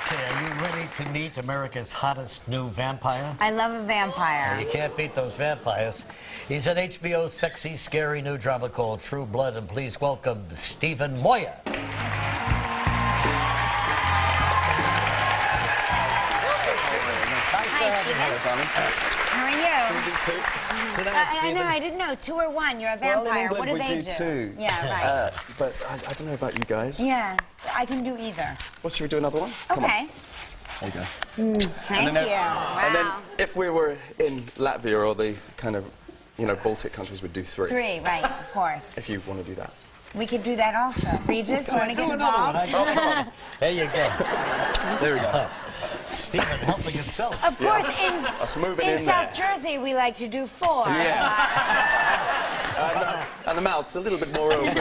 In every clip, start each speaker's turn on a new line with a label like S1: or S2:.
S1: Okay, are you ready to meet America's hottest new vampire?
S2: I love a vampire.
S1: You can't beat those vampires. He's an HBO's sexy, scary new drama called True Blood, and please welcome Stephen Moyer.
S2: How are you?
S1: Sit down,
S2: I know, I didn't know. 2 or 1, you're a vampire.
S3: Well, in England,
S2: what do
S3: we
S2: they
S3: do 2.
S2: Yeah, right.
S3: But I don't know about you guys.
S2: Yeah, I can do either.
S3: Well, should we do another one? Come
S2: Okay.
S3: on. There you go.
S2: Thank you. Wow.
S3: And then if we were in Latvia or the kind of, Baltic countries, we'd do 3.
S2: 3, right, of course.
S3: If you want to do that.
S2: We could do that also. Regis, you want to get
S1: another one.
S2: involved?
S1: There you go.
S3: There we go.
S1: Stephen helping himself.
S2: Of course,
S3: Us moving
S2: in
S3: in
S2: South
S3: there.
S2: Jersey, we like to do 4.
S3: Yes. And the mouth's a little bit more open.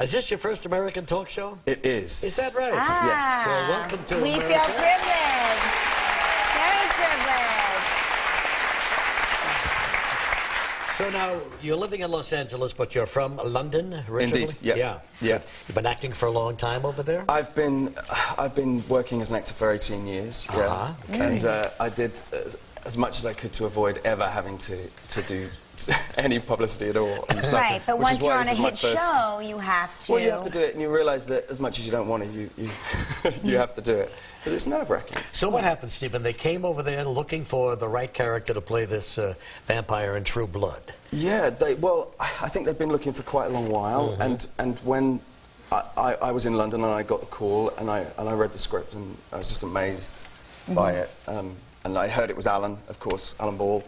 S1: Is this your first American talk show?
S3: It is.
S1: Is that right?
S2: Ah.
S1: Well, welcome to
S2: We
S1: America.
S2: feel privileged. Very privileged.
S1: So now, you're living in Los Angeles, but you're from London originally?
S3: Indeed, yeah.
S1: Yeah. You've been acting for a long time over there?
S3: I've been working as an actor for 18 years. Yeah.
S1: Okay.
S3: And I did as much as I could to avoid ever having to do any publicity at all. And so,
S2: Right, but
S3: which
S2: once
S3: is why
S2: you're on
S3: this
S2: a
S3: is my
S2: hit
S3: first-
S2: show, you have to.
S3: Well, you have to do it, and you realise that as much as you don't want to, you have to do it. Because it's nerve-wracking.
S1: So what happened, Stephen? They came over there looking for the right character to play this vampire in True Blood.
S3: Yeah, I think they've been looking for quite a long while, and when I was in London and I got the call and I read the script and I was just amazed by it, and I heard it was Alan, of course. Alan Ball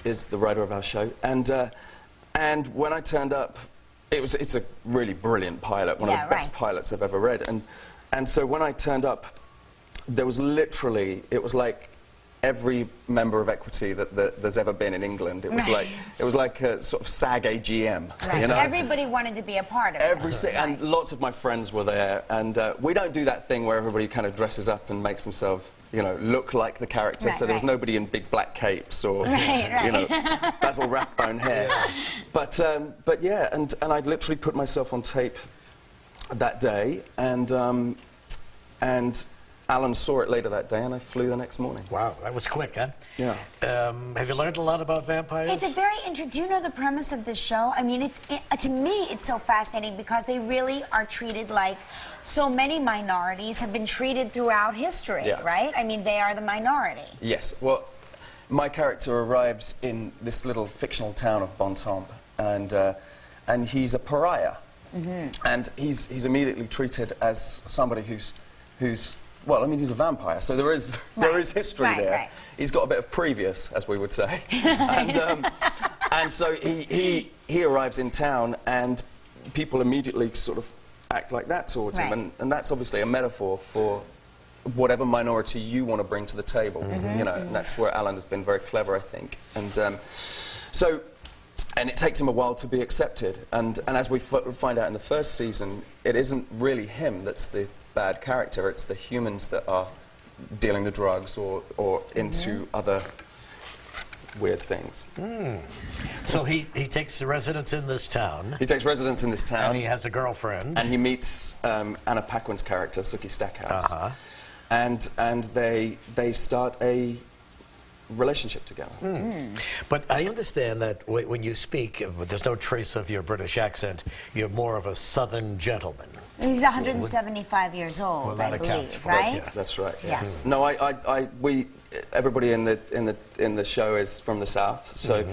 S3: is the writer of our show, and when I turned up, it's a really brilliant pilot, one of the best pilots I've ever read, and so when I turned up, there was literally, it was like every member of Equity that there's ever been in England. It was like a sort of SAG AGM.
S2: Right.
S3: You know?
S2: Everybody wanted to be a part of it.
S3: And lots of my friends were there, and we don't do that thing where everybody kind of dresses up and makes themselves, look like the character. So there was nobody in big black capes or, Basil Rathbone hair. Yeah. But yeah, and I literally put myself on tape that day, and Alan saw it later that day, and I flew the next morning.
S1: Wow, that was quick, huh?
S3: Yeah.
S1: Have you learned a lot about vampires?
S2: It's a very interesting. Do you know the premise of this show? I mean, to me, it's so fascinating because they really are treated like so many minorities have been treated throughout history, right? I mean, they are the minority.
S3: Yes. Well, my character arrives in this little fictional town of Bontemps, and he's a pariah, and he's immediately treated as somebody who's well, I mean, he's a vampire, so there is history there.
S2: Right.
S3: He's got a bit of previous, as we would say, and so he arrives in town, and people immediately sort of act like that towards him, and that's obviously a metaphor for whatever minority you want to bring to the table, and that's where Alan has been very clever, I think, and and it takes him a while to be accepted, and as we find out in the first season, it isn't really him that's the bad character, it's the humans that are dealing the drugs or into other weird things.
S1: So he takes residence in this town.
S3: He takes residence in this town.
S1: And he has a girlfriend.
S3: And he meets Anna Paquin's character, Sookie Stackhouse. And they start a relationship together.
S1: But I understand that when you speak, there's no trace of your British accent. You're more of a Southern gentleman.
S2: He's 175 years old, I believe, right?
S3: That's right.
S2: Yes.
S3: No, everybody in the show is from the South, so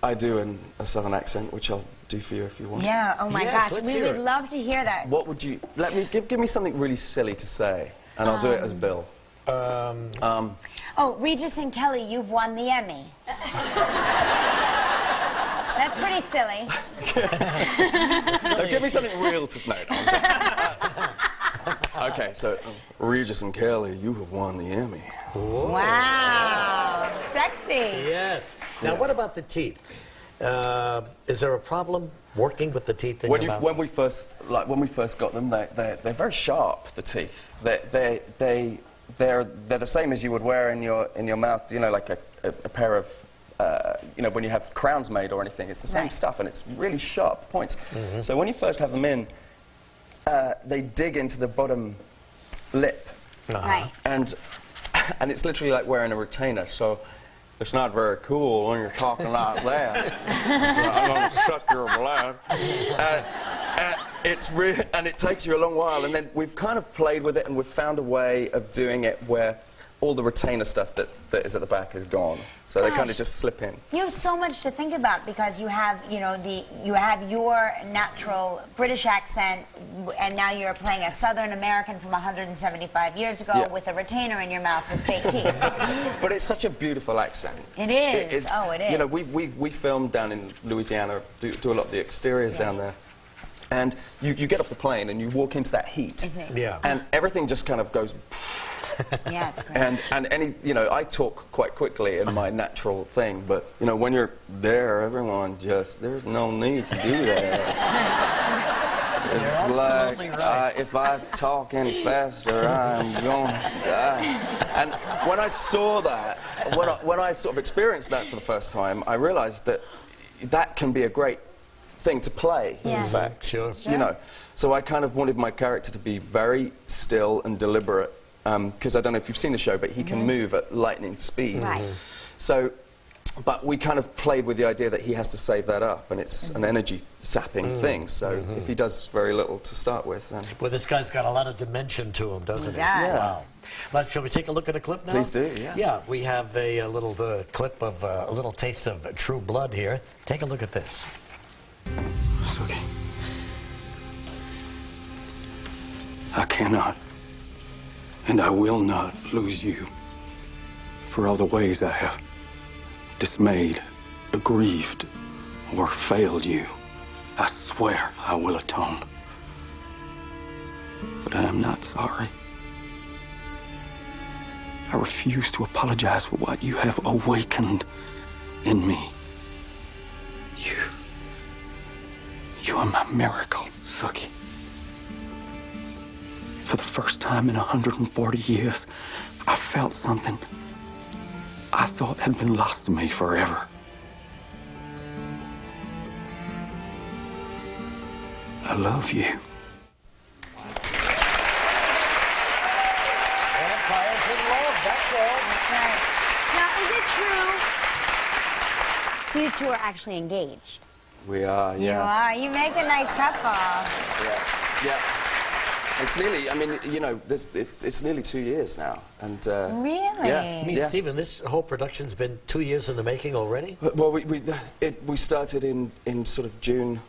S3: I do a Southern accent, which I'll do for you if you want.
S2: Yeah. Oh my gosh,
S1: let's
S2: we
S1: hear
S2: would
S1: it.
S2: love to hear that.
S3: What would you give me something really silly to say, and I'll do it as Bill.
S2: Oh, Regis and Kelly, you've won the Emmy. That's pretty silly.
S3: So give me something real to know. Okay, so Regis and Kelly, you have won the Emmy.
S2: Wow, sexy.
S1: Yes. Now, what about the teeth? Is there a problem working with the teeth in your mouth?
S3: When we first got them, they're very sharp. The teeth. They're the same as you would wear in your mouth. Like a pair of. When you have crowns made or anything, it's the same stuff, and it's really sharp points. So when you first have them in, they dig into the bottom lip.
S2: Right.
S3: And it's literally like wearing a retainer, so it's not very cool when you're talking like that. So I'm gonna suck your blood. And it takes you a long while, and then we've kind of played with it, and we've found a way of doing it where all the retainer stuff that is at the back is gone. So they kind of just slip in.
S2: You have so much to think about because you have, you have your natural British accent, and now you're playing a Southern American from 175 years ago with a retainer in your mouth with fake teeth.
S3: But it's such a beautiful accent.
S2: It is.
S3: It is.
S2: Oh, it is.
S3: You know, we filmed down in Louisiana, do a lot of the exteriors down there. And you get off the plane and you walk into that heat.
S1: Yeah.
S3: And everything just kind of goes...
S2: Yeah, it's great.
S3: And any, I talk quite quickly in my natural thing, but, when you're there, everyone just, there's no need to do that. It's like,
S1: right.
S3: if I talk any faster, I'm going to die. And when I saw that, when I sort of experienced that for the first time, I realized that that can be a great thing to play, in fact.
S1: Sure.
S3: So I kind of wanted my character to be very still and deliberate, because I don't know if you've seen the show, but he can move at lightning speed.
S2: Right.
S3: So, but we kind of played with the idea that he has to save that up, and it's an energy-sapping thing, so if he does very little to start with, then...
S1: Well, this guy's got a lot of dimension to him, doesn't he?
S2: Yeah.
S1: Wow. Well, shall we take a look at a clip now?
S3: Please do, yeah.
S1: Yeah, we have a little clip of a little taste of True Blood here. Take a look at this.
S4: Suki, I cannot, and I will not lose you for all the ways I have dismayed, aggrieved, or failed you. I swear I will atone. But I am not sorry. I refuse to apologize for what you have awakened in me. You are my miracle, Suki. For the first time in 140 years, I felt something I thought had been lost to me forever. I love you.
S1: Vampires in love, that's all.
S2: That's right. Now, is it true? So you two are actually engaged?
S3: We are, yeah.
S2: You are. You make a nice couple.
S3: Yeah. It's nearly, it's nearly 2 years now, and...
S2: Really?
S3: Yeah.
S1: I mean, Stephen, this whole production's been 2 years in the making already?
S3: Well, we started in sort of June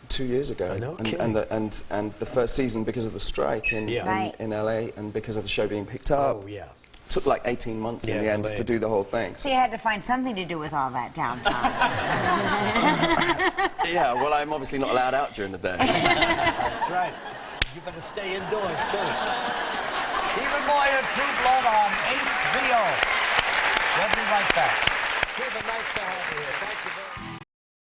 S3: 2 years ago.
S1: No
S3: and
S1: kidding.
S3: the first season, because of the strike in LA, and because of the show being picked up, took like 18 months in the end to do the whole thing.
S2: So you had to find something to do with all that downtime.
S3: Yeah, well, I'm obviously not allowed out during the day.
S1: That's right. You better stay indoors soon. Stephen Moyer, True Blood on HBO. We'll be right back. Stephen, nice to have you here. Thank you very much.